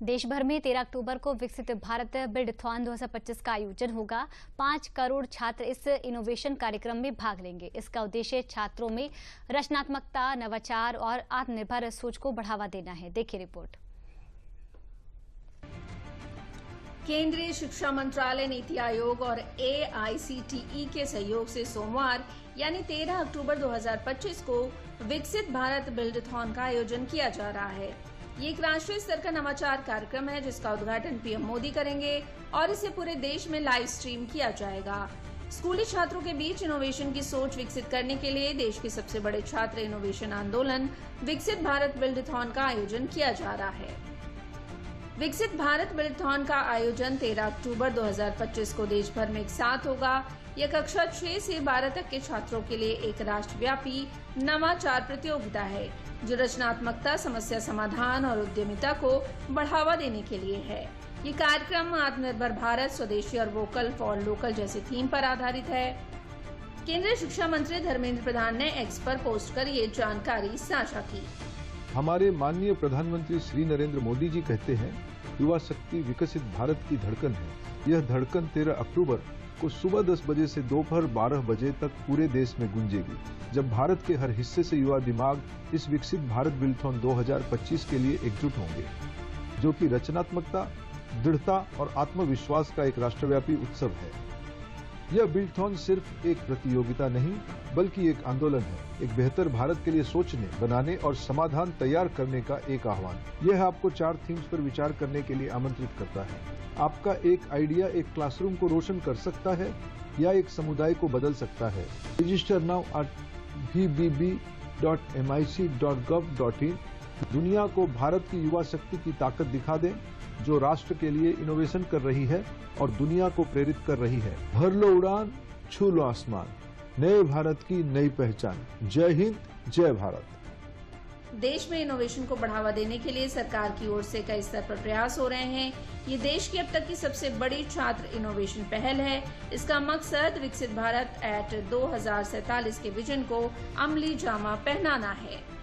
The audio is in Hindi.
देश भर में 13 अक्टूबर को विकसित भारत बिल्डथॉन 2025 का आयोजन होगा। 5 करोड़ छात्र इस इनोवेशन कार्यक्रम में भाग लेंगे। इसका उद्देश्य छात्रों में रचनात्मकता, नवाचार और आत्मनिर्भर सोच को बढ़ावा देना है। देखिए रिपोर्ट। केंद्रीय शिक्षा मंत्रालय, नीति आयोग और AICTE के सहयोग से सोमवार यानी 13 अक्टूबर 2025 को विकसित भारत बिल्डथॉन का आयोजन किया जा रहा है। ये एक राष्ट्रीय स्तर का नवाचार कार्यक्रम है जिसका उद्घाटन PM मोदी करेंगे और इसे पूरे देश में लाइव स्ट्रीम किया जाएगा। स्कूली छात्रों के बीच इनोवेशन की सोच विकसित करने के लिए देश के सबसे बड़े छात्र इनोवेशन आंदोलन विकसित भारत बिल्डथॉन का आयोजन किया जा रहा है। विकसित भारत बिल्डथॉन का आयोजन 13 अक्टूबर 2025 को देश भर में एक साथ होगा। यह कक्षा 6 से 12 तक के छात्रों के लिए एक राष्ट्रव्यापी नवाचार प्रतियोगिता है जो रचनात्मकता, समस्या समाधान और उद्यमिता को बढ़ावा देने के लिए है। ये कार्यक्रम आत्मनिर्भर भारत, स्वदेशी और वोकल फॉर लोकल जैसे थीम पर आधारित है। केंद्रीय शिक्षा मंत्री धर्मेंद्र प्रधान ने X पर पोस्ट कर ये जानकारी साझा की। हमारे माननीय प्रधानमंत्री श्री नरेंद्र मोदी जी कहते हैं, युवा शक्ति विकसित भारत की धड़कन है। यह धड़कन 13 अक्टूबर को सुबह 10 बजे से दोपहर 12 बजे तक पूरे देश में गूंजेगी, जब भारत के हर हिस्से से युवा दिमाग इस विकसित भारत बिल्डथॉन 2025 के लिए एकजुट होंगे, जो कि रचनात्मकता, दृढ़ता और आत्मविश्वास का एक राष्ट्रव्यापी उत्सव है। यह बिल्डथॉन सिर्फ एक प्रतियोगिता नहीं बल्कि एक आंदोलन है, एक बेहतर भारत के लिए सोचने, बनाने और समाधान तैयार करने का एक आह्वान। यह आपको 4 थीम्स पर विचार करने के लिए आमंत्रित करता है। आपका एक आइडिया एक क्लासरूम को रोशन कर सकता है या एक समुदाय को बदल सकता है। Register now at vbb.mic.gov.in। दुनिया को भारत की युवा शक्ति की ताकत दिखा दें जो राष्ट्र के लिए इनोवेशन कर रही है और दुनिया को प्रेरित कर रही है। भर लो उड़ान, छू लो आसमान, नए भारत की नई पहचान। जय हिंद, जय भारत। देश में इनोवेशन को बढ़ावा देने के लिए सरकार की ओर से कई स्तर पर प्रयास हो रहे हैं। ये देश की अब तक की सबसे बड़ी छात्र इनोवेशन पहल है। इसका मकसद विकसित भारत एट 2047 के विजन को अमली जामा पहनाना है।